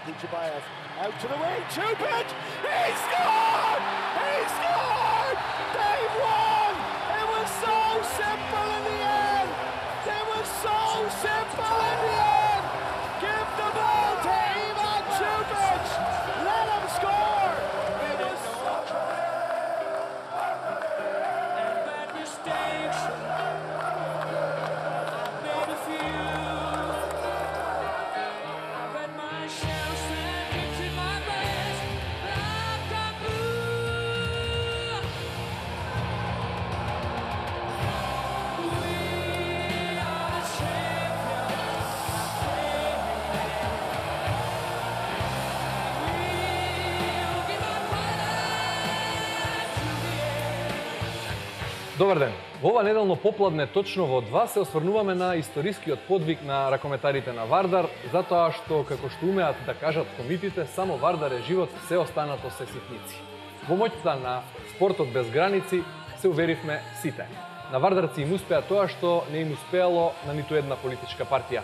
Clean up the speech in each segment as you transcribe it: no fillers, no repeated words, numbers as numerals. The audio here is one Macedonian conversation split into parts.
Duchabayev out to the wing, Chupic! He scored! He scored! They won! It was so simple in the end! It was so simple in the end! Give the ball to Ivan Chupic! Let him score! It was so... And bad mistakes, I've made a few. I've had my shells and kicks in my past, black and blue. We are the champions, we'll give our fight to the end. Добар ден! Во ова неделно попладне точно во 2 се осврнуваме на историскиот подвиг на ракометарите на Вардар, затоа што, како што умеат да кажат комитите, само Вардар е живот, се останато се ситници. Во моќта на спортот без граници се уверивме сите. На вардарци им успеа тоа што не им успеало на ниту една политичка партија.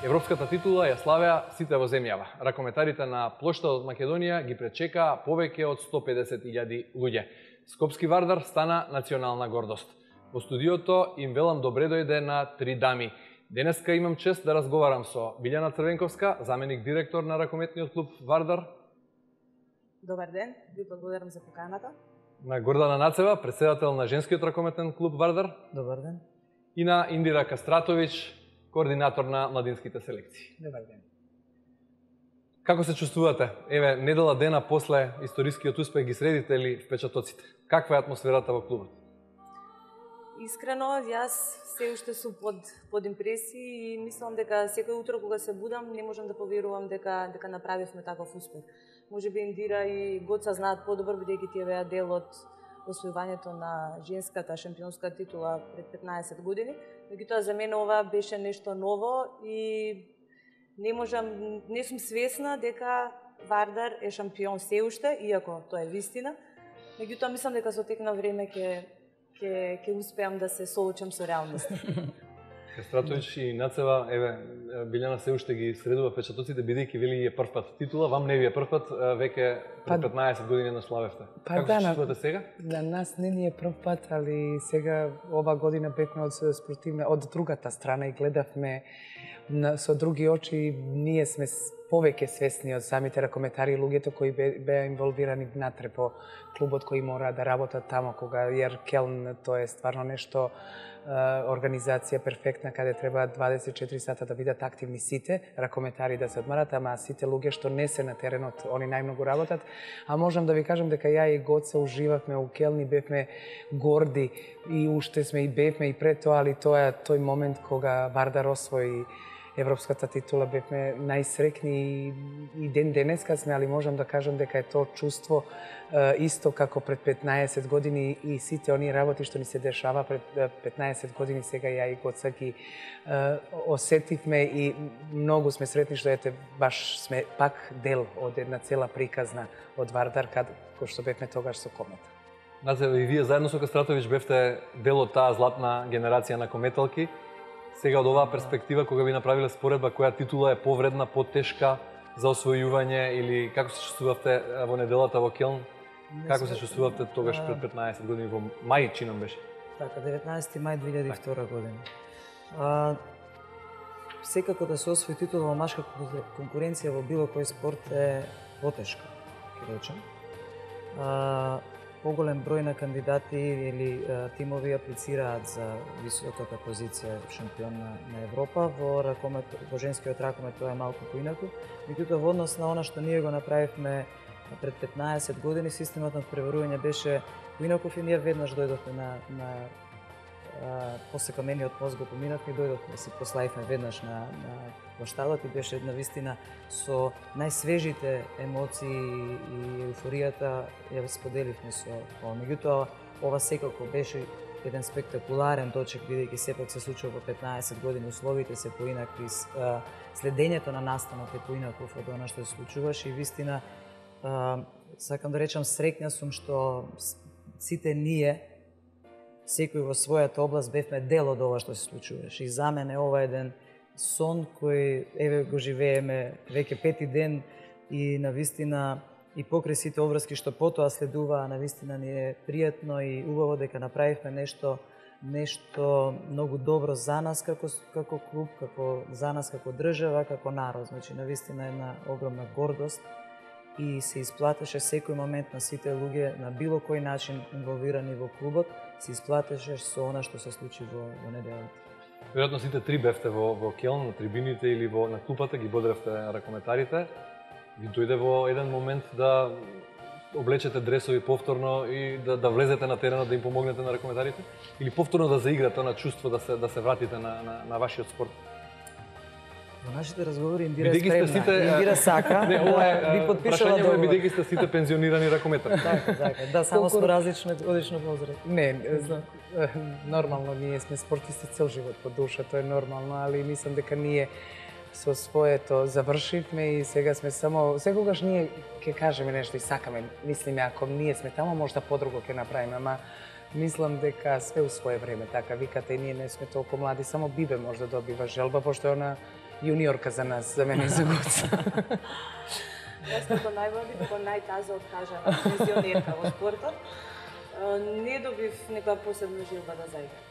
Европската титула ја славеа сите во земјава. Ракометарите на плошта од Македонија ги пречекаа повеќе од 150.000 луѓе. Скопски Вардар стана национална гордост. Во студиото им велам добре дојде на 3 дами. Денеска имам чест да разговарам со Билјана Црвенковска, заменик директор на ракометниот клуб Вардар. Добар ден, ви благодарам за поканата. На Гордана Нацева, председател на женскиот ракометен клуб Вардар. Добар ден. И на Индира Кастратовиќ, координатор на младинските селекции. Добар ден. Како се чувствувате? Еве, недела дена после историскиот успех ги средите ли впечатоците? Каква е атмосферата во клубот? Искрено, јас се уште сум под импресии и мислам дека секој утро кога се будам не можам да поверувам дека направивме таков успех. Можеби Индира и Гоца знаат подобро бидејќи тие беа дел од освојувањето на женската шампионска титула пред 15 години. Меѓутоа за мене ова беше нешто ново и не сум свесна дека Вардар е шампион се уште, иако тоа е вистина. Меѓутоа мислам дека со тек на време ќе успеам да се соочам со реалноста. Кастратовиќ и Нацева, еве, Билјана се уште ги средува впечатоците, бидејќи вели е прв пат титула, вам не ви е прв пат, веќе пред 15 години наславевте. Како се чувствувате сега? Да, нас не ни е прв пат, али сега ова година бевме од другата страна и гледавме со други очи, ние сме повеќе свесни од самите ракометари и луѓето кои беа инволвирани внатре по клубот, кои мора да работат тамо, кога Јер Келн, тоа е стварно нешто, организација перфектна, каде треба 24 сата да бидат активни сите ракометари да се одмарат, ама сите луѓе што не се на теренот, они најмногу работат. А можам да ви кажам дека ја и Гоце уживавме у Келн и бевме горди и уште сме и бевме и пред тоа, али тоа е тој момент кога Вардар освои европската титула, бевме најсрекни и ден денеска сме, али можам да кажам дека е тоа чувство исто како пред 15 години и сите оние работи што ни се дешава пред 15 години, сега ја и Гоца ги осетивме и многу сме сретни што ете баш сме пак дел од една цела приказна од Вардар, кој што бевме тогаш со Комета. Нацева, и вие заедно со Кастратовиќ бевте дел од таа златна генерација на кометалки. Сега од оваа перспектива, кога ви направиле споредба, која титула е повредна, потешка за освојување или како се чувствувавте во неделата во Келн? Како се чувствувавте тогаш пред 15 години во мај, чинам беше? Така, 19 мај 2002 година. Секако да се освои титула во машка конкуренција во било кој спорт е потешка, ќе речем. Поголем број на кандидати или тимови аплицираат за високата позиција шампион на Европа. Во женскиот ракомет тоа е малку поинаку. Меѓутоа во однос на она што ние го направивме пред 15 години, системот на преварување беше поинаков и ние веднаш дојдовме на после камениот мост го поминавме и дојдовме да се прославивме веднаш на площадот и беше на вистина со најсвежите емоции и еуфоријата ја споделивме со ова. Меѓутоа, ова секако беше еден спектакуларен дочек, бидејќи сепак се случува во 15 години, условите се поинакви, следењето на настанот е поинаков од она што се случуваше и вистина сакам да речам среќна сум што сите ние секој во својата област бевме дел од ова што се случуваше. И за мене ова е еден сон кој еве го живееме веќе 5-ти ден и навистина и покрај сите обврски што потоа следува, навистина ни е пријатно и убаво дека направивме нешто многу добро за нас како клуб, за нас како држава, како народ. Значи, навистина една огромна гордост и се исплатеше секој момент на сите луѓе на било кој начин инволвирани во клубот, се исплатеше со она што се случи во неделата. Веројатно сите три бевте во Келн, на трибините или на клупата, ги бодревте ракометарите. Ви дојде во еден момент да облечете дресови повторно и да влезете на теренот да им помогнете на ракометарите? Или повторно да заиграте на чувство да се вратите на вашиот спорт? Во нашите разговори Индира е спремна. Индира сака. Не, ова би е подпишала прашање договор. бидејќи сте сите пензионирани ракометари. Така. Да, само со различно возраст. Не, нормално, ние сме спортисти цел живот по душа, тоа е нормално, али мислам дека ние со своето завршивме и сега сме само, секогаш ние ќе кажеме нешто и сакаме, мислиме, ако ние сме тамо, можда подруго ќе направиме, ама мислам дека све у свое време, така викате, и ние не сме толку млади, само Бибе може да добива желба, пошто е она јуниорка за нас, за мене и за Гоца. Јас како најмлadi, како најтаза откажана пензионерка во спортот, не добив некоја посебна желба да заиграм.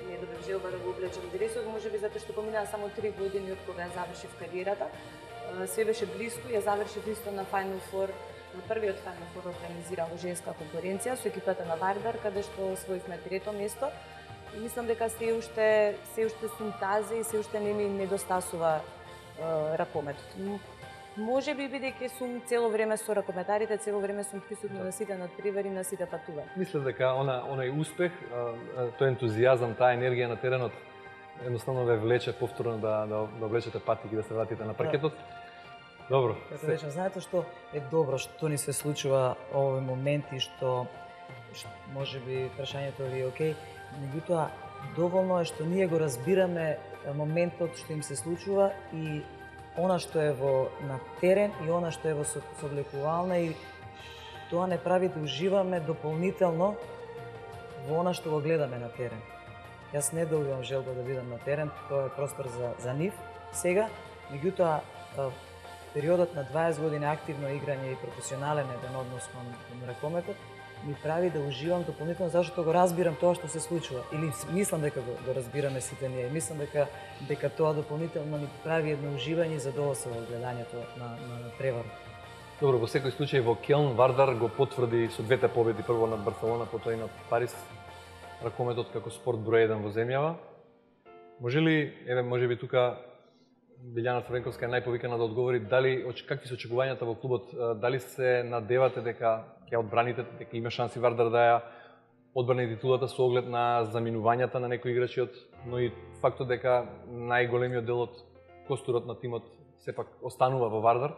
Не добив желба да го облечам дресот, можеби затоа што поминаа само 3 години од кога ја завршив кариерата. Све беше блиску, ја завршив исто на Final Four, на првиот Final Four организиран во женска конкуренција со екипата на Вардар, каде што освоивме 3-то место. И мислам дека се уште сум тази и се уште не ми недостасува ракометот. Можеби бидејќи сум цело време со ракометарите, цело време сум присутна на сите надпревари, на сите патувања. Мислам дека онај успех, тој ентузијазам, таа енергија на теренот едноставно ве влече повторно да облечете патики, да се вратите на паркетот. Добро. Како речам, знаете што е добро што ни се случува овој моменти што можеби прашањето ви е окей, меѓутоа доволно е што ние го разбираме моментот што им се случува и она што е на терен и она што е во соблекувална и тоа не прави да уживаме дополнително во она што го гледаме на терен. Јас не добивам желба да бидам на терен, тоа е простор за нив сега, меѓутоа периодот на 20 години активно играње и професионален еден однос кон ракометот ми прави да уживам дополнително зашто го разбирам тоа што се случува. Или мислам дека го разбираме сите ние. Мислам дека тоа дополнително ни прави едно уживање и задоволство во гледањето на превар. Добро, во секој случај во Келн Вардар го потврди со двете победи, прво над Барселона, потоа и над Париз, ракометот како спорт број 1 во земјава. Можеби тука Билјана Црвенковска е најповикана да одговори какви се очекувањата во клубот, дали се надевате дека ќе одбраните, дека има шанси Вардар да ја одбрани титулата со оглед на заминувањата на некои играчи, но и фактот дека најголемиот дел од костурот на тимот сепак останува во Вардар.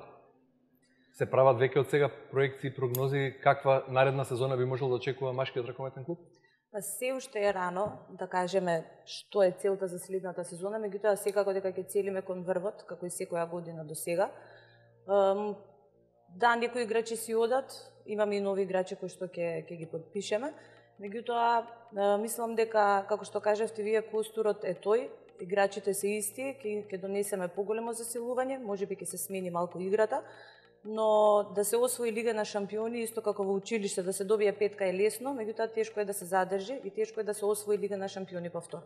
Се прават веќе од сега проекции, прогнози, каква наредна сезона би можел да очекува машкиот ракометен клуб? Се уште е рано да кажеме што е целта за следната сезона, меѓутоа секако дека ќе целиме кон врвот, како и секоја година до сега. Да, некои играчи си одат, имаме и нови играчи кои што ќе ги подпишеме, меѓутоа мислам дека, како што кажавте вие, костурот е тој, играчите се исти, ќе донесеме поголемо засилување, можеби ќе се смени малку играта, но да се освои Лига на шампиони, исто како во училиште, да се добие петка е лесно, меѓутоа тешко е да се задржи и тешко е да се освои Лига на шампиони повторно.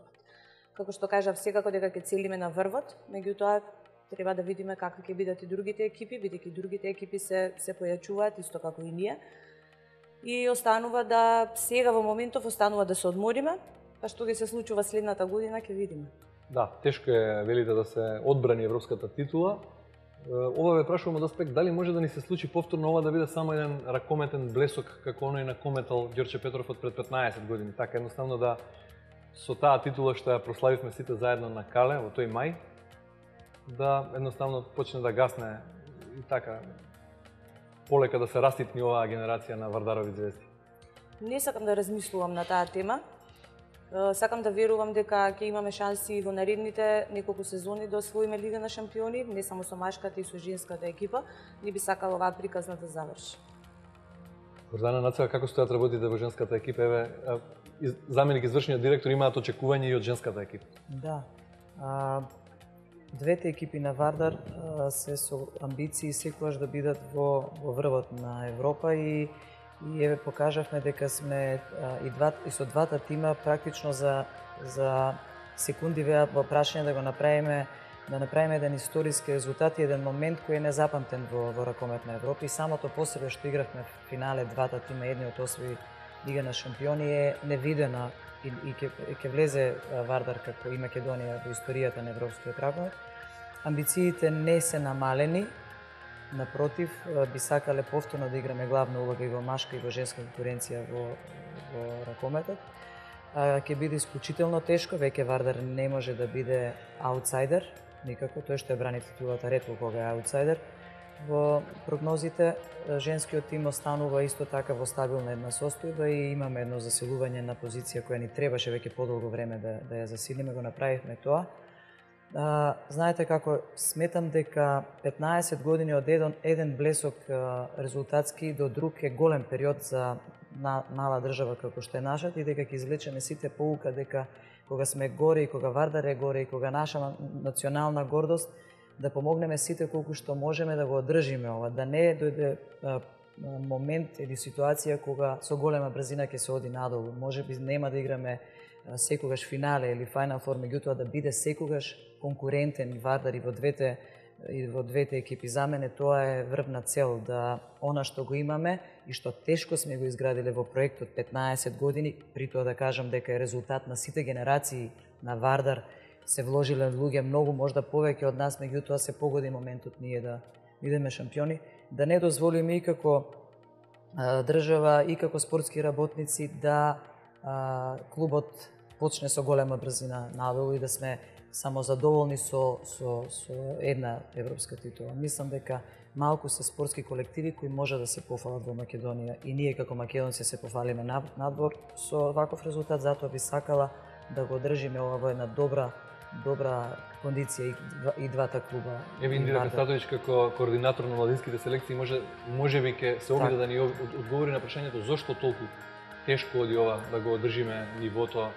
Како што кажав, секако дека ќе целиме на врвот, меѓутоа треба да видиме какви ќе бидат и другите екипи, бидејќи другите екипи се појачуваат исто како и ние. И останува сега во моментов останува да се одмориме, па што ќе се случува следната година ќе видиме. Да, тешко е, велите, да се одбрани европската титула. Ова ве прашувам од аспект дали може да ни се случи повторно ова да биде само еден ракометен блесок како оној на кометал Ѓорче Петров од пред 15 години. Така едноставно да со таа титула што ја прославивме сите заедно на Кале во тој мај, да едноставно почне да гасне и така полека да се раститни оваа генерација на Вардарови звезди. Не сакам да размислувам на таа тема. Сакам да верувам дека ќе имаме шанси во наредните неколку сезони да освоиме Лига на шампиони, не само со машката и со женската екипа. Не би сакала оваа приказна да заврши. Гордана Нацева, како стојат работите во женската екипа? Еве, заменик извршниот директор имаат очекувања и од женската екипа. Да. Двете екипи на Вардар се со амбиции секогаш да бидат во врвот на Европа и еве покажавме дека сме и со двата тима практично за секунди во прашање да го направиме еден историски резултат и еден момент кој е незапамтен во ракомет на Европа и самото по себе што игравме в финале двата тима едни од освои Лига на шампиони е невидена и ќе влезе Вардар како и Македонија во историјата на европскиот ракомет. Амбициите не се намалени, напротив, би сакале повторно да играме главна улога и во машка и во женска конкуренција во ракометот. Ќе биде исклучително тешко, веќе Вардар не може да биде аутсайдер, никако, тој што ја брани титулата ретко кога е аутсайдер. Во прогнозите, женскиот тим останува исто така во стабилна една состојба и имаме едно засилување на позиција која ни требаше веќе подолго време да ја засилиме, го направивме тоа. Знаете како, сметам дека 15 години од еден блесок резултатски до друг е голем период за мала држава како што е нашата и дека ќе извлечеме сите поука дека кога сме горе и кога Вардар е горе и кога наша национална гордост, да помогнеме сите колку што можеме да го одржиме ова, да не дојде момент или ситуација кога со голема брзина ќе се оди надолу. Можеби нема да играме секогаш финале или Final Four, меѓутоа да биде секогаш конкурентен Вардар и во двете екипи. За мене тоа е врвна цел, да она што го имаме и што тешко сме го изградиле во проектот 15 години, при тоа да кажам дека е резултат на сите генерации на Вардар, се вложиле луѓе многу, можда повеќе од нас, меѓутоа се погоди моментот ние да бидеме шампиони, да не дозволиме и како држава и како спортски работници да клубот почне со голема брзина надолу и да сме само задоволни со една европска титула. Мислам дека малку се спортски колективи кои може да се пофалат во Македонија и ние како македонци се пофалиме надвор со ваков резултат, затоа би сакала да го држиме ова во една добра кондиција и двата клуба. Еве Индира Кастатовиќ како координатор на младинските селекции можеби ќе се обиде да ни одговори на прашањето зошто толку тешко оди ова да го одржиме нивото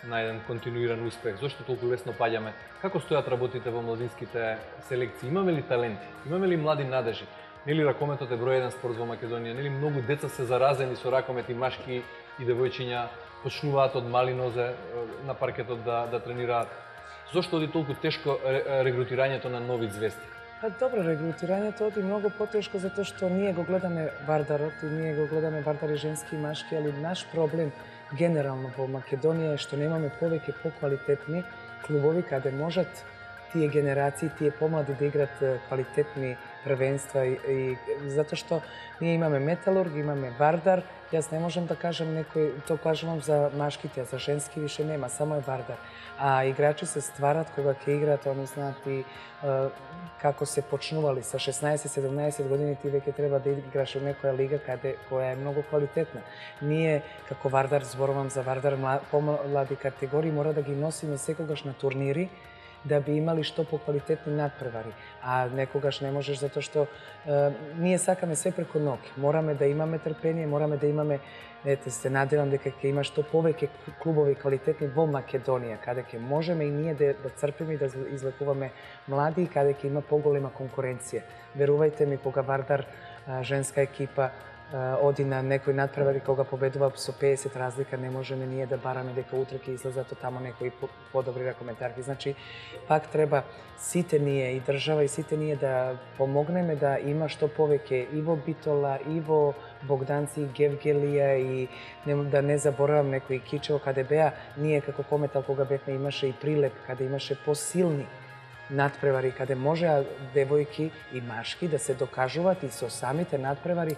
на еден континуиран успех, зошто толку лесно паѓаме. Како стојат работите во младинските селекции? Имаме ли таленти? Имаме ли млади надежи? Нели ракометот е број еден спорт во Македонија? Нели многу деца се заразени со ракомет и машки и девојчиња почнуваат од мали нозе на паркетот да тренираат? Зошто оди толку тешко регрутирањето на нови звезди? Добро, регрутирањето оди многу потешко затоа што ние го гледаме Вардарот и ние го гледаме Вардар и женски и машки, али наш проблем генерално во Македонија е што немаме повеќе поквалитетни клубови каде можат тие генерации, тие помлади да играт квалитетни првенства и затоа што ние имаме Металург, имаме Вардар, јас не можам да кажам некој, тоа кажувам за машките, а за женски више нема, само е Вардар. А играчи се стварат кога ќе играат, они знаат и како се почнували со 16-17 години, ти веќе треба да играш во некоја лига која е многу квалитетна. Ние како Вардар, зборувам за Вардар, помлади категории, мора да ги носиме секогаш на турнири да би имали што поквалитетни надпревари. А некогаш не можеш затоа што ние сакаме све преку ноги. Мораме да имаме трпение, мораме да имаме, се надевам дека ќе има што повеќе клубови квалитетни во Македонија, каде ќе можеме и ние да црпиме и да излекуваме млади и каде ќе има поголема конкуренција. Верувајте ми, кога Вардар женска екипа оди на некој надпревари, кога победува со 50 разлика, не можеме ние да бараме дека утре ќе излезат од таму некои подобри ракометарки. Значи, пак треба сите ние и држава и сите ние да помогнеме да има што повеќе и во Битола, и во Богданци, и Гевгелија и да не заборавам некои Кичево, каде беа ние како Кометал кога бевме имаше и Прилеп, каде имаше посилни надпревари, каде може девојки и машки да се докажуваат и со самите надпревари.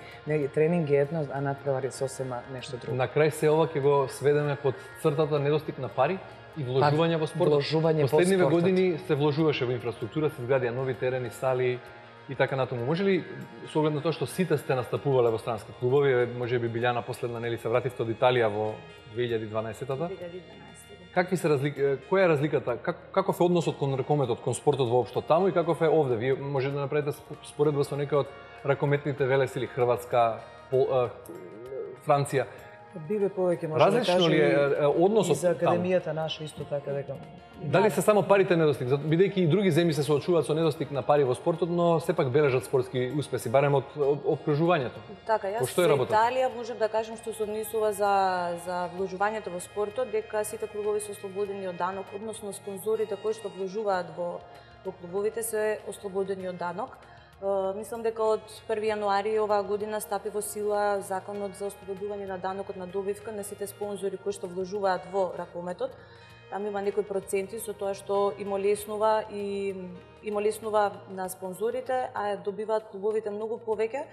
Тренинг е едно, а надпревари сосема нешто друго. На крај се ова ќе го сведеме под цртата недостиг на пари и вложување во спортот. Последниве години се вложуваше во инфраструктура, се изградија нови терени, сали и така натаму. Може ли, со оглед на тоа што сите сте настапувале во странски клубови, може би Билјана последна, нели се вративте од Италија во 2012-та? 2012. Која е разликата? Каков е односот кон ракометот, кон спортот воопшто таму и каков е овде? Вие може да направите споредба со некој од ракометните велесили, Хрватска, Франција. Биве повеќе може Различно да ли е односот и за таму? академијата наша исто така дека Дали се само парите недостиг? Бидејќи и други земји се соочуваат со недостиг на пари во спортот, но сепак бележат спортски успеси, барем од опкружувањето. Така, јас Што е за работа? Италија можам да кажам што се однесува за вложувањето во спортот, дека сите клубови се ослободени од данок, односно спонзорите кои што вложуваат во клубовите се ослободени од данок. Мислам дека од 1 јануари оваа година стапи во сила законот за ослободување на данокот на добивка на сите спонзори кои што вложуваат во ракометот. Там има некои проценти со тоа што им олеснува на спонзорите, а добиваат клубовите многу повеќе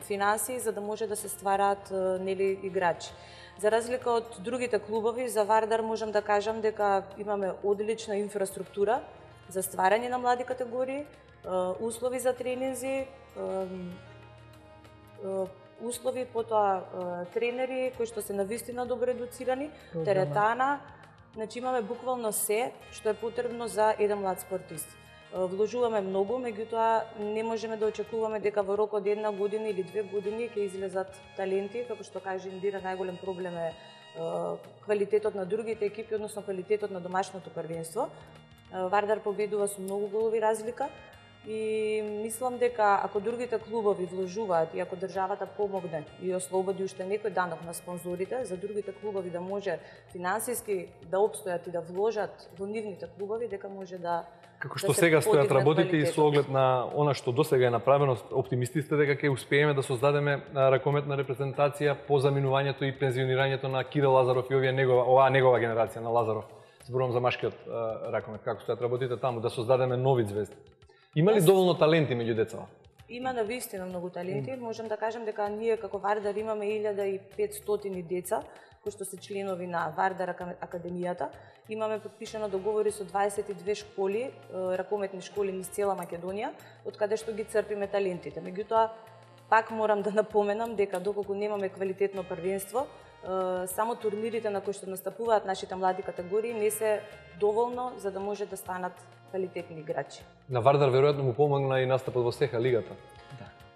финансии за да може да се ствараат нели играчи. За разлика од другите клубови, за Вардар можам да кажам дека имаме одлична инфраструктура за стварање на млади категории, услови за тренинзи, услови, потоа тренери кои што се навистина добро едуцирани, теретана, значи имаме буквално се што е потребно за еден млад спортист. Вложуваме многу, меѓутоа не можеме да очекуваме дека во рок од 1 година или 2 години ќе излезат таленти, како што каже Индира, најголем проблем е квалитетот на другите екипи, односно квалитетот на домашното првенство. Вардар победува со многу голови разлика. И мислам дека ако другите клубови вложуваат и ако државата помогне и ослободи уште некој данок на спонзорите, за другите клубови да може финансиски да опстојат и да вложат во нивните клубови, дека може да Како што сега стојат работите и со оглед на она што досега е направено, оптимисти сте дека ќе успееме да создадеме ракометна репрезентација по заминувањето и пензионирањето на Кирил Лазаров и оваа негова генерација на Лазаров. Зборувам за машкиот ракомет, како стојат работите таму, да создадеме нови звезди. Има ли доволно таленти меѓу децата? Има навистина многу таленти. Можам да кажам дека ние како Вардар имаме 1500 деца кои што се членови на Вардар академијата. Имаме подпишано договори со 22 школи, ракометни школи низ цела Македонија, од каде што ги црпиме талентите. Меѓутоа, пак морам да напоменам дека доколку немаме квалитетно првенство, само турнирите на кои што настапуваат нашите млади категории не се доволно за да може да станат квалитетни играчи. На Вардар веројатно му помогна и настапот во СЕХА лигата.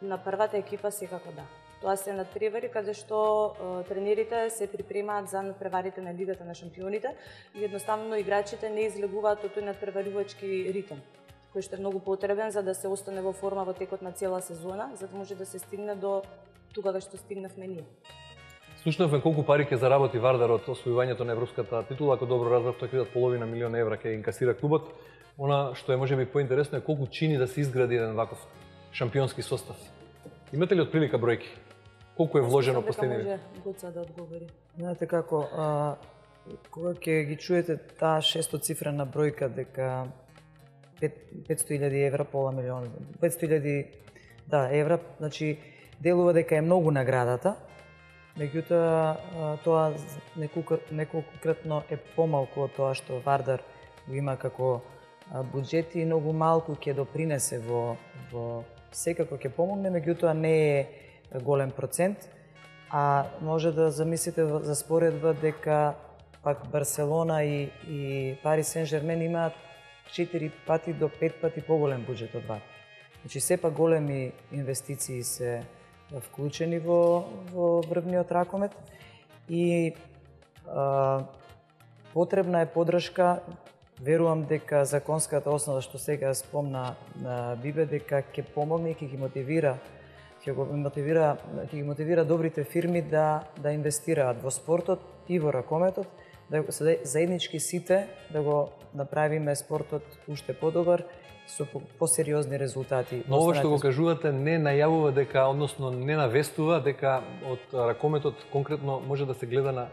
На првата екипа секако да. Тоа се надпревари каде што тренерите се припремаат за надпреварите на Лигата на шампионите и едноставно играчите не излегуваат од тој надпреварувачки ритм, кој што е многу потребен за да се остане во форма во текот на цела сезона, за да може да се стигне до тука што стигнавме ние. Слушнавме колку пари ќе заработи Вардар од освојувањето на европската титула, ако добро разбрав, тоа ќе бидат половина милион евра ќе инкасира клубот. Она што е можеби поинтересно е колку чини да се изгради еден ваков шампионски состав. Имате ли отприлика бројки? Колку е вложено последниот? Може Гоца да одговори. Знаете како, кога ќе ги чуете таа шестоцифрена бројка дека 500.000 евра, пола милион, 500.000 евра, значи делува дека е многу наградата, меѓутоа тоа неколкократно е помалку од тоа што Вардар го има како буџет и многу малку ќе допринесе во секако ќе помогне, меѓутоа не е голем процент, а може да замислите за споредба дека пак Барселона и Парис Сен-Жермен имаат 4 пати до 5 пати поголем буџет од Вардар. Значи сепак големи инвестиции се вклучени во врвниот ракомет и потребна е поддршка. Верувам дека законската основа што сега спомна Бибе дека ќе помогне и ќе ги мотивира добрите фирми да инвестираат во спортот и во ракометот, да заеднички сите да го направиме спортот уште подобар со посериозни резултати. Но ова што го кажувате не најавува дека, односно не навестува дека од ракометот конкретно може да се гледа на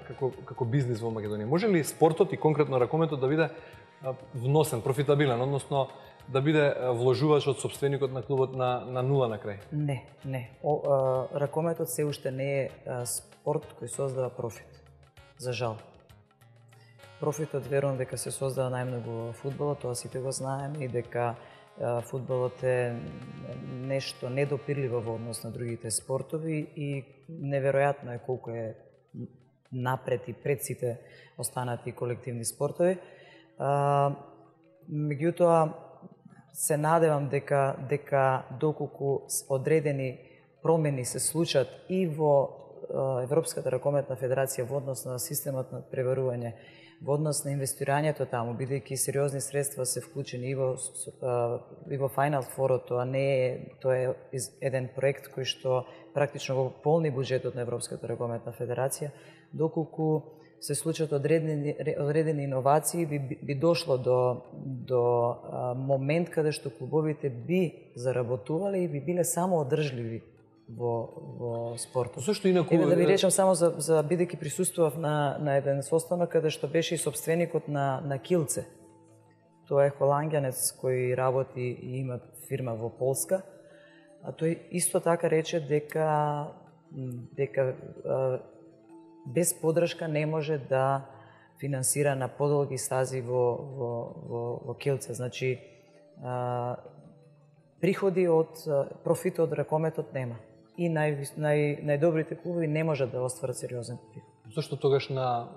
како бизнис во Македонија. Може ли спортот и конкретно ракометот да биде вносен, профитабилен, односно да биде вложувач од сопственикот на клубот на нула на крај? Не. Ракометот се уште не е спорт кој создава профит. За жал. Профитот верувам дека се создава најмногу во фудбалот, тоа сите го знаеме, и дека фудбалот е нешто недопирливо во однос на другите спортови и неверојатно е колку е напред и пред сите останати колективни спортови. Меѓутоа, се надевам дека доколку одредени промени се случат и во Европската ракометна федерација во однос на системот на преварување, во однос на инвестирањето таму, бидејќи сериозни средства се вклучени и во Final Four, тоа е еден проект кој што практично го полни буџетот на Европската ракометна федерација, доколку се случат одредени иновации, би дошло до момент каде што клубовите би заработувале и би биле само одржливи во спортот. Зошто инаку... Еве да ви речам само за бидејќи присуствував на еден состанок каде што беше и собственикот на Килце. Тоа е холанѓанец кој работи и има фирма во Полска. А тој исто така рече дека без подршка не може да финансира на подолги стази во Килце. Значи, приходи од профит од ракометот нема. И најдобрите клубови не можат да остварат сериозен приход. Зошто тогаш на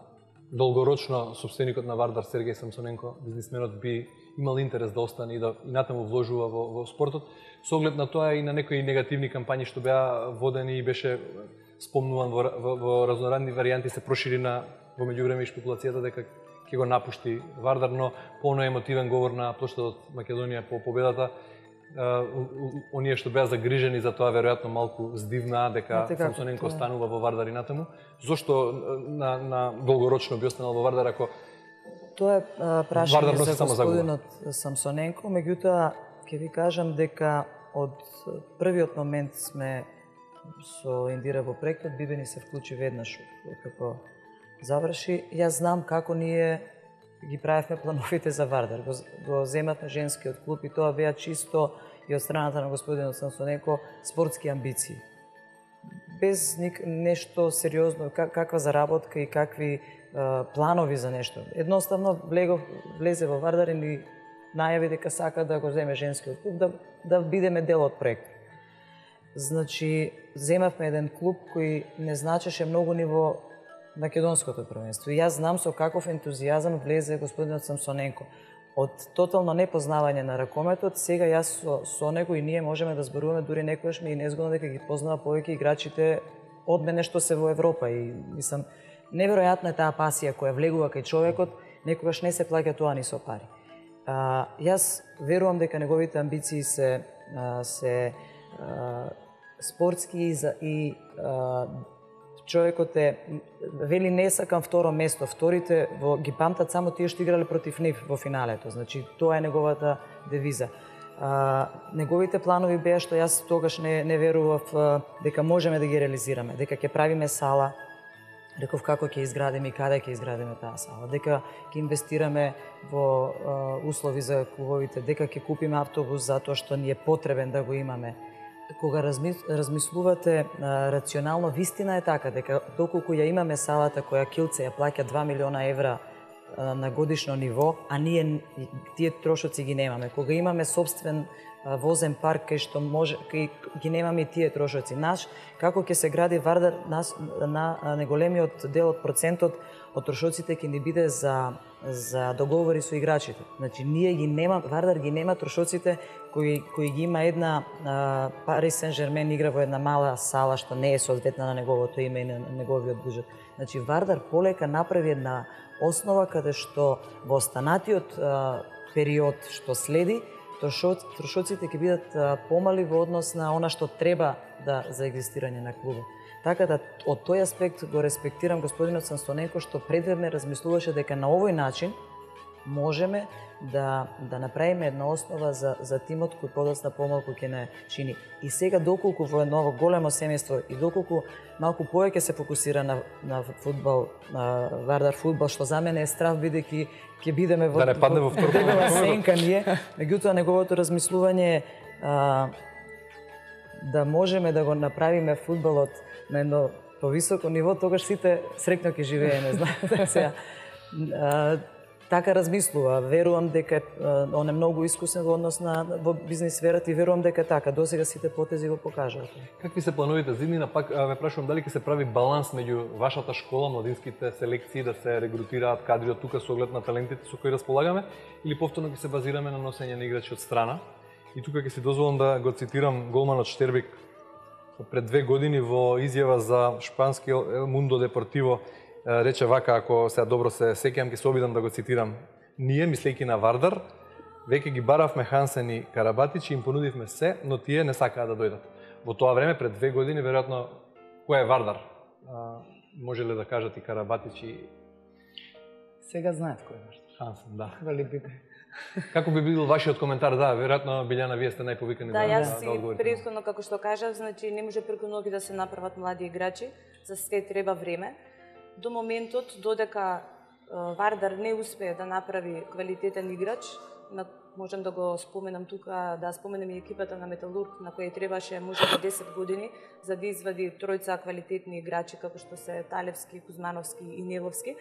долгорочно собственикот на Вардар Сергеј Самсоненко, бизнисменот, би имал интерес да остане и да натаму вложува во спортот, со оглед на тоа и на некои негативни кампањи што беа водени и беше спомнуван во разноразни варијанти, се прошири во меѓувреме и шпекулацијата дека ќе го напушти Вардар, но полно емотивен говор на плоштадот Македонија по победата. Оние што беа загрижени за тоа веројатно малку здивнаа дека Самсоненко останува во Вардар и натаму. Зошто на долгорочно би останал во Вардар ако тоа е прашање за господинот Самсоненко, меѓутоа ќе ви кажам дека од првиот момент сме со Индира во проектот, Биби ни се вклучи веднаш како заврши. Јас знам како ние ги правевме плановите за Вардар. Го земавме женскиот клуб и тоа беа чисто и од страната на господинот Самсоненко спортски амбиции. Без нешто сериозно, каква заработка и какви планови за нешто. Едноставно влезе во Вардар и ни најави дека сака да го земе женскиот клуб, да бидеме дел од проект. Значи, земавме еден клуб кој не значеше многу ни во македонското првенство. И јас знам со каков ентузијазам влезе господинот Самсоненко. Од тотално непознавање на ракометот, сега јас со него и ние можеме да зборуваме, дури некојаш ми и незгодно дека ги познава повеќе играчите од мене што се во Европа. И мислам, неверојатна е таа пасија која влегува кај човекот, некогаш не се плаќа тоа ни со пари. Јас верувам дека неговите амбиции се спортски и човекот вели не сакам второ место, вторите ги памтат само тие што играле против нив во финалето. Значи тоа е неговата девиза. Неговите планови беа што јас тогаш не верував дека можеме да ги реализираме, дека ќе правиме сала. Реков како ќе изградиме и каде ќе изградиме таа сала, дека ќе инвестираме во услови за клубовите, дека ќе купиме автобус затоа што ни е потребен да го имаме. Кога размислувате рационално, вистина е така дека доколку ја имаме салата која Килце ја плаќа 2 милиона евра на годишно ниво, а ние тие трошоци ги немаме. Кога имаме собствен возен парк кај што ги немаме и тие трошоци. Како ќе се гради Вардар, на неголемиот дел од процентот од трошоците ќе ни биде за договори со играчите. Значи, ние ги нема, Вардар ги нема трошоците кои ги има една Парис Сен-Жермен игра во една мала сала што не е соодветна на неговото име и на неговиот буџет. Значи, Вардар полека направи една основа каде што во останатиот период што следи, трошоците ќе бидат помали во однос на она што треба за екзистирање на клубот. Така да, од тој аспект го респектирам господинот Самсоненко што предвременно размислуваше дека на овој начин можеме да направиме една основа за тимот кој подоцна помалку ќе не чини. И сега доколку во едно големо семејство и доколку малку повеќе се фокусира на фудбал, на Вардар фудбал, што за мене е страв бидејќи ќе бидеме во дебела сенка ние, меѓутоа неговото размислување е да можеме да го направиме фудбалот на едно повисоко ниво, тогаш сите среќно ќе живееме, знаете сега. Така размислува. Верувам дека он е многу искусен во однос во бизнис сферата и верувам дека така. Досега сите потези го покажуваат. Какви се плановите за иднина? Пак ве прашувам дали ќе се прави баланс меѓу вашата школа, младинските селекции, да се регрутираат кадри од тука со оглед на талентите со кои располагаме, или повторно ќе се базираме на носење на играчи од страна? И тука ќе си дозволам да го цитирам голманот Штербик, пред 2 години во изјава за шпански Mundo Deportivo рече вака, ако сега добро се сеќам, ќе се обидам да го цитирам. Ние, мислејќи на Вардар, веќе ги баравме Хансен и Карабатич и им понудивме се, но тие не сакаа да дојдат. Во тоа време, пред 2 години, веројатно, кој е Вардар? Може ли да кажат и Карабатич и... Сега знаат кој е Вардар. Хансен, да. Вали биде. Како би бил вашиот коментар? Да, веројатно, Билјана, вие сте најповикани Да, јас да и одговорите. претходно, како што кажав, значи не може преку ноги да се направат млади играчи, за све треба време. До моментот, додека Вардар не успее да направи квалитетен играч, можам да го споменам тука, да споменам и екипата на Металург, на која требаше можеби 10 години за да извади тројца квалитетни играчи, како што се Талевски, Кузмановски и Невовски.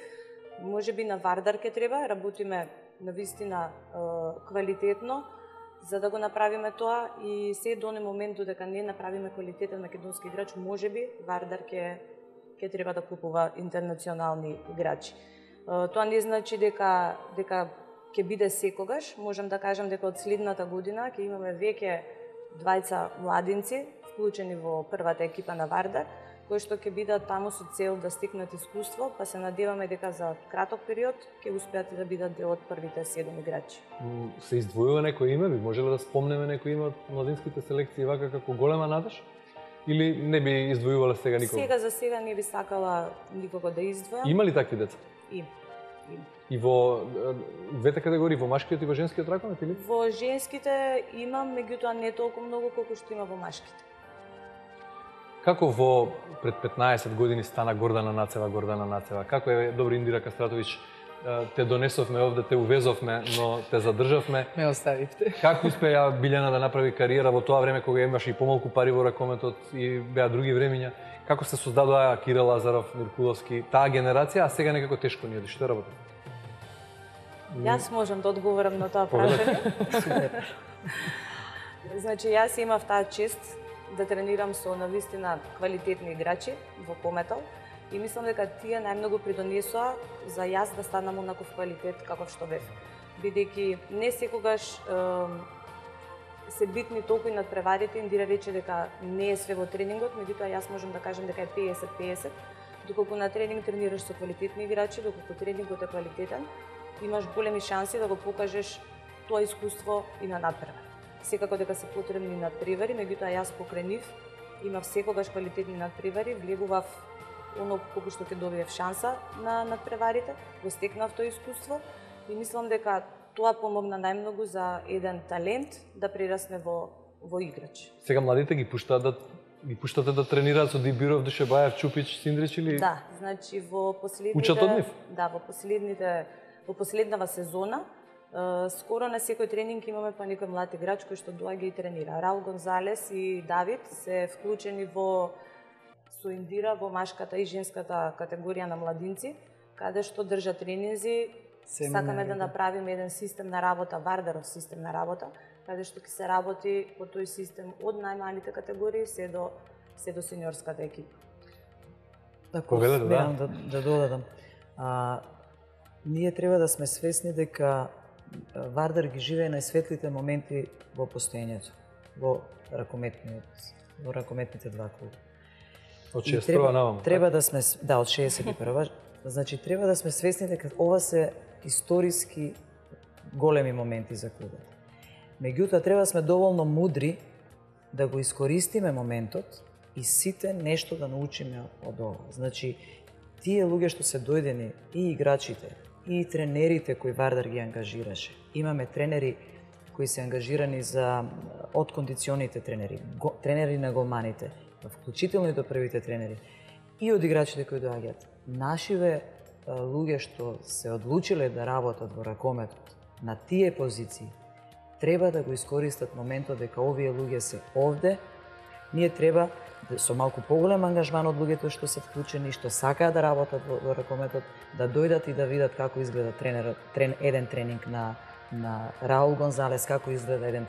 Можеби на Вардар ке треба, работиме навистина квалитетно, за да го направиме тоа и се до оној момент додека не направиме квалитетен македонски играч, можеби Вардар ќе треба да купува интернационални играчи. Тоа не значи дека ќе биде секогаш. Можам да кажам дека од следната година ќе имаме веќе двајца младинци вклучени во првата екипа на Вардар, кои што ќе бидат таму со цел да стекнат искуство, па се надеваме дека за краток период ќе успеат да бидат дел од првите 7 играчи. Се издвојува некој име? Би можеле да спомнеме некој име од младинските селекции вака како голема надеж? Или не би издвојувале сега никога? Сега за сега не би сакала никого да издвојам. Има ли такви деца? Има. И во двете категории, во машкиот и во женскиот ракомет или? Во женските имам, меѓутоа не толку многу колку што има во машките. Како во пред 15 години стана Гордана Нацева? Како е, добро, Индира Кастратович, те донесовме овде, те увезовме, но те задржавме. Ме оставивте. Како успеа Билјана да направи кариера во тоа време кога имаше и помалку пари во ракометот и беа други времиња? Како се создадоа Кирил Лазаров, Миркуловски, таа генерација, а сега некако тешко ни е, што работи? Јас можам да одговорам на тоа прашање. Значи, јас имав таа чест да тренирам со навистина квалитетни играчи во Кометал и мислам дека тие најмногу придонесоа за јас да станам онаков квалитет каков што бев. Бидејќи не секогаш се битни толку и надпреварите, Индира рече дека не е све во тренингот, меѓутоа јас можам да кажам дека е 50-50. Доколку на тренинг тренираш со квалитетни играчи, доколку тренингот е квалитетен, имаш големи шанси да го покажеш тоа искуство и на надпревар. Секако дека се потребни надпревари, меѓутоа јас покрај нив имав секогаш квалитетни надпревари, влегував оно колку што ќе добиев шанса на надпреварите, го стекнав тоа искуство и мислам дека тоа помогна најмногу за еден талент да прерасне во играч. Сега младите ги пуштате да тренираат со Дибиров, Душебаев, Чупич, Синдрич или? Да, значи во последните... Учат од нив? Да, во последнава сезона, скоро на секој тренинг имаме па некој млад играч кој што доаѓа и тренира. Раул Гонзалес и Давид се вклучени со Индира во машката и женската категорија на младинци, каде што држат тренинзи. Сакаме да направиме еден систем на работа, Вардаров систем на работа, каде што ќе се работи по тој систем од најмалите категории се до сениорската екипа. Ако смеам да додадам, ние треба да сме свесни дека Вардар ги живее најсветлите моменти во постоењето, во ракометните два клуба. Од 61 наваму. Треба да сме, да, од 61. Значи треба да сме свесни дека ова се историски големи моменти за клубот. Меѓутоа треба да сме доволно мудри да го искористиме моментот и сите нешто да научиме од ова. Значи тие луѓе што се дојдени, и играчите, и тренерите кои Вардар ги ангажираше. Имаме тренери кои се ангажирани од кондиционите тренери на голманите, вклучително и до првите тренери, и од играчите кои доаѓаат. Нашиве луѓе што се одлучиле да работат во ракометот на тие позиции, треба да го искористат моментот дека овие луѓе се овде. Ние треба со малку поголем ангажман од луѓето што се вклучени, што сакаат да работат во ракометот, да дојдат и да видат како изгледа еден тренинг на Раул Гонзалес, како изгледа еден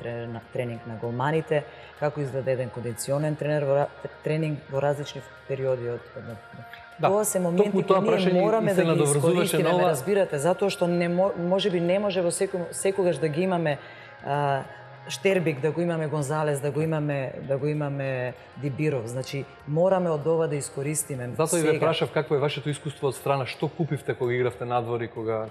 тренинг на голманите, како изгледа еден кондиционен тренинг во различни периоди од Тоа се моменти кои ние мораме да ги искористиме, разбирате, затоа што можеби не може во секогаш да ги имаме Штербик, да го имаме Гонзалес, да го имаме Дибиров. Значи, мораме од ова да искористиме. Затоа и ве прашав какво е вашето искуство од страна, што купивте кога игравте надвор и кога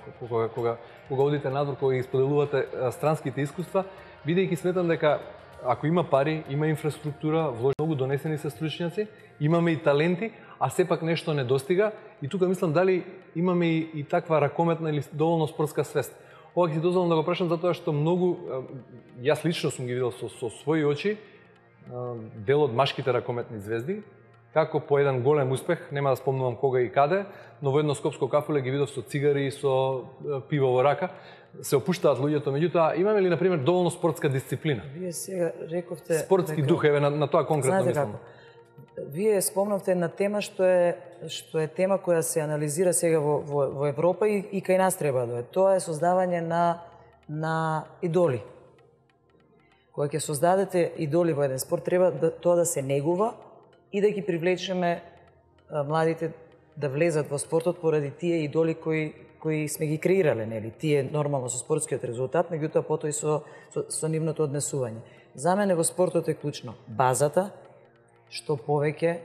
одите надвор, кога ги споделувате странските искуства, бидејќи сметам дека ако има пари, има инфраструктура, вложени многу донесени се стручњаци, имаме и таленти, а сепак нешто недостига и тука мислам дали имаме и таква ракометна или доволно спортска свест. Ова ќе си дозволам да го прашам затоа што многу, јас лично сум ги видел со своји очи, дел од машките ракометни звезди, како по еден голем успех, нема да спомнувам кога и каде, но во едно скопско кафуле ги видов со цигари и со пиво во рака, се опуштаат луѓето, меѓутоа имаме ли на пример доволно спортска дисциплина? Вие сега рековте спортски дух, еве на тоа конкретно мислам. Вие спомнавте на тема што е тема која се анализира сега во Европа и кај нас треба да е. Тоа е создавање на идоли. Кога ќе создадете идоли во еден спорт, треба тоа да се негува и да ги привлечеме младите да влезат во спортот поради тие идоли кои сме ги креирале, нели? Тие нормално со спортскиот резултат, меѓутоа потоа и со нивното однесување. За мене во спортот е клучно базата, што повеќе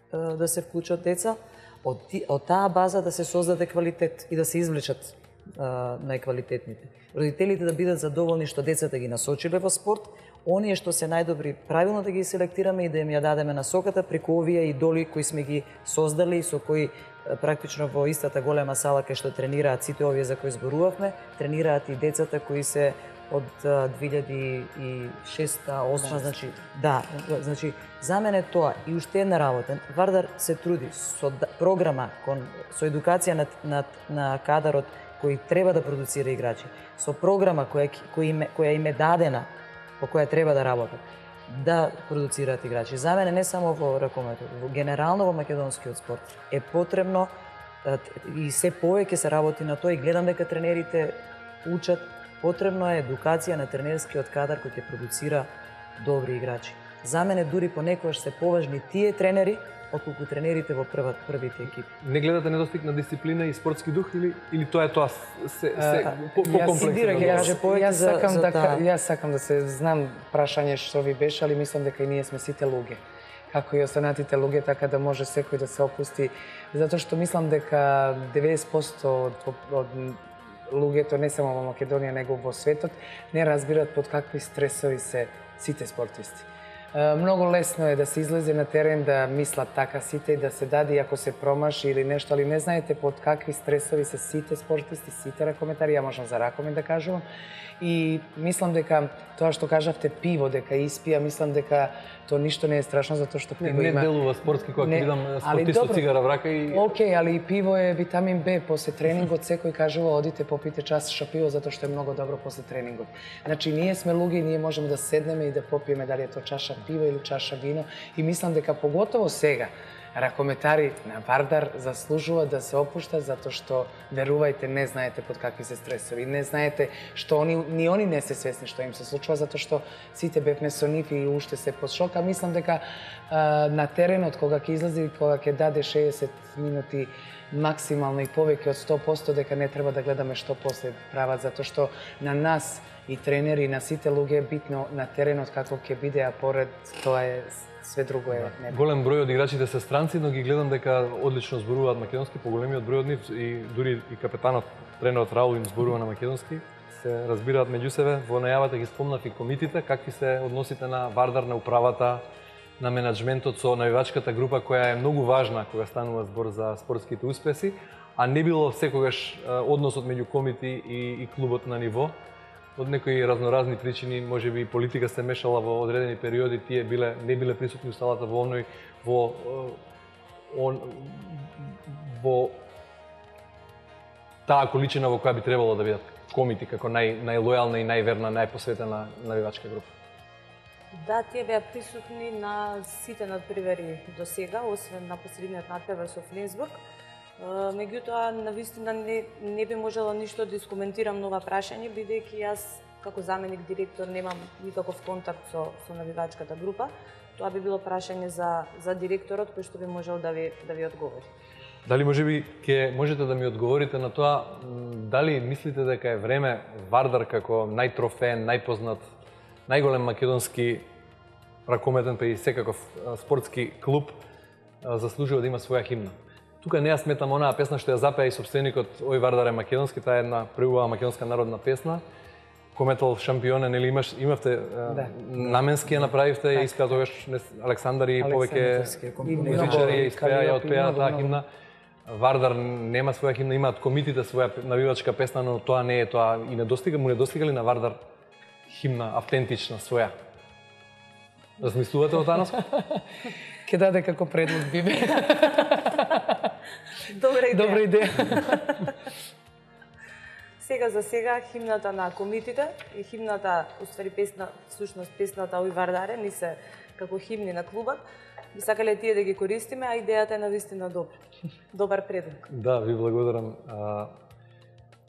да се вклучат деца, од таа база да се создаде квалитет и да се извлечат најквалитетните. Родителите да бидат задоволни што децата ги насочиле во спорт, оние што се најдобри правилно да ги селектираме и да им ја дадеме насоката преку овие идоли кои сме ги создали и со кои практично во истата голема сала кај што тренираат сите овие за кои зборувавме, тренираат и децата кои се од 2006-2008, значи за мене тоа и уште една работа. Вардар се труди со програма со едукација на кадарот кој треба да продуцира играчи, со програма која им е дадена, по која треба да работат, да продуцираат играчи. За мене не само во ракометот, генерално во македонскиот спорт е потребно и се повеќе се работи на тоа и гледам дека тренерите учат. Потребно е едукација на тренерскиот кадар кој ќе продуцира добри играчи. За мене дури понекогаш се поважни тие тренери отколку тренерите во првите екипи. Не гледате недостиг на дисциплина и спортски дух или тоа е тоа се по-комплексно? Јас сакам да се знам прашање што ви беше, али мислам дека и ние сме сите луѓе. Како и останатите луѓе, така да може секој да се опусти. Затоа што мислам дека 90% од луѓето не само во Македонија, него во светот, не разбираат под какви стресови се сите спортисти. Многу лесно е да се излезе на терен, да мислат така сите и да се даде ако се промаши или нешто, али не знаете под какви стресови се сите спортисти, сите ракометари, ја можам за ракомет да кажувам. И мислам дека тоа што кажавте пиво, дека испија, мислам дека тоа ништо не е страшно затоа што пиво има. Не делува спортски кога ќе видам спортист со цигара в рака и Океј, али и пиво е витамин Б, после тренингот секој кажува одите попите чаша пиво затоа што е многу добро после тренингот. Значи ние сме луѓе и ние можеме да седнеме и да попиеме дали е тоа чаша пиво или чаша вино и мислам дека поготово сега ракометари на Вардар заслужуваат да се опуштат затоа што, верувајте, не знаете под какви се стресови, не знаете што ни они не се свесни што им се случува, затоа што сите бевме со нив и уште се под шок, а мислам дека на теренот кога ќе излезе, кога ќе даде 60 минути максимално и повеќе од 100%, дека не треба да гледаме што после прават, затоа што на нас и тренери, и на сите луѓе е битно на теренот како ќе биде, а поред тоа е све друго е. Голем број од играчите се странци, но ги гледам дека одлично зборуваат македонски, поголемиот број од нив и дури и капетанот, тренерот Раул им зборува на македонски, се разбираат меѓу себе. Во најавата ги спомнав и комитите, какви се односите на Вардар, на управата, на менаџментот со навивачката група која е многу важна кога станува збор за спортските успеси, а не било секогаш односот меѓу комити и клубот на ниво. Од некои разноразни причини, можеби политика се мешала во одредени периоди, тие не биле присутни у салата во таа количина во која би требало да бидат комити како најлојална и најверна, најпосветена навивачка група. Да, тие беа присутни на сите надпревари до сега, освен на последниот надпревар со Фленсбург. Меѓутоа, навистина не би можела ништо да искоментирам на ова прашање, бидејќи јас како заменик директор немам никаков контакт со навивачката група. Тоа би било прашање за директорот кој што би можел да ви одговори. Дали можеби ќе можете да ми одговорите на тоа, дали мислите дека е време Вардар како најтрофеен, најпознат најголем македонски ракометен и секаков спортски клуб заслужува да има своја химна. Тука не ја сметам онаа песна што ја запеа и собственикот Ој Вардар е македонски, таа е една преубава македонска народна песна. Кометол шампионе, нели имавте наменски ја направивте, ја искаа тогаш Александар и повеќе музичари испеа ја отпеа таа химна. Вардар нема своја химна, имаат комитите своја навивачка песна, но тоа не е тоа и му недостигали на Вардар химна автентична своја. Размислувате о таа? Ке даде како предлог бибе. Добра идеја. Добра идеја. Сега химната на комитите и химната, уствари песната Ој Вардаре, ни се како химни на клубот. Би сакале тие да ги користиме, а идејата е навистина добра. Добар предлог. Да, ви благодарам.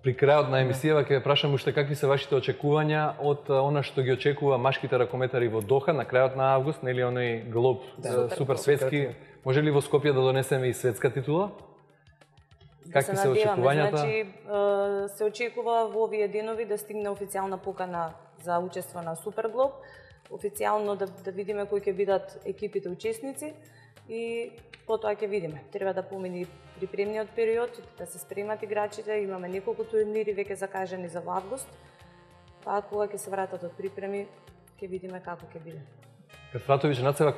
При крајот на емисијава ќе ве прашам уште какви се вашите очекувања од она што ги очекува машките ракометари во Доха на крајот на август, нели оној глоб супер светски. Може ли во Скопје да донесеме и светска титула? Какви се очекувањата? Значи, се очекува во овие денови да стигне официјална покана за учество на Суперглоб, официјално да видиме кои ќе бидат екипите учесници и потоа ќе видиме. Треба да помине припремниот период, да се спремат играчите, имаме неколку турнири веќе закажани за во август, па кога ќе се вратат од припреми, ќе видиме како ќе биде. Кастратовиќ, нацева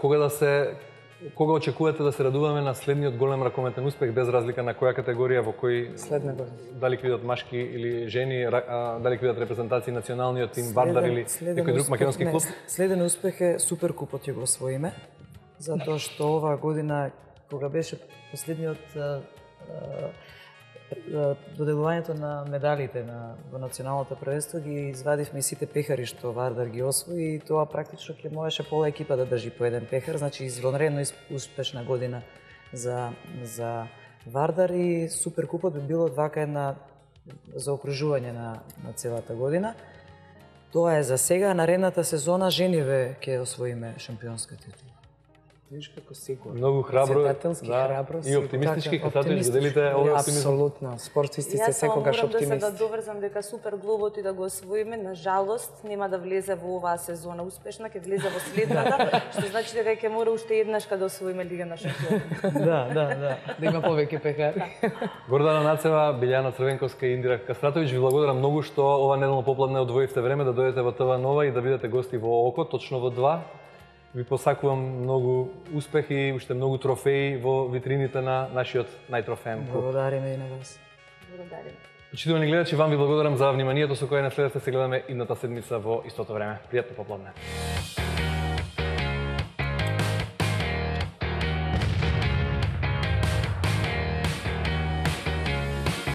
кога очекувате да се радуваме на следниот голем ракометен успех, без разлика на која категорија, во кој Следна година. дали ќе бидат машки или жени, дали ќе бидат репрезентации националниот тим Вардар или некој друг македонски клуб? Следен успех е Суперкупот ќе го освоиме, затоа што оваа година, кога беше последниот доделувањето на медалите во националното првенство, ги извадивме и сите пехари што Вардар ги освои и тоа практично ќе можеше пола екипа да држи по еден пехар, значи извонредно успешна година за Вардар и Суперкупот би било вака една заокружување на целата година. Тоа е за сега, наредната сезона жениве ќе освоиме шампионска титула. Виж како сигурно. Многу храбро, Председателски храброст и оптимистички, така, Кастратовиќ, го делите овој оптимизм. Апсолутно, спортисти се секогаш Јас оптимисти. морам да се доврзам дека Суперглобот и да го освоиме, на жалост нема да влезе во оваа сезона успешна, ќе влезе во следната, што значи дека ќе мора уште еднашка да освоиме Лига на шампионите. Да. Да има повеќе пехари. Гордана Нацева, Билјана Црвенковска и Индира Кастратовиќ, ви благодарам многу што ова неделно попладне одвоивте време да дојдете во ТВ Нова и да бидете гости во Око, точно во 2. Ви посакувам многу успех и уште многу трофеи во витрините на нашиот најтрофеен клуб. Благодариме и на вас. Благодарим. Почитувани гледачи, вам ви благодарам за вниманието со кое наследете се гледаме идната седмица во истото време. Пријатно попладне.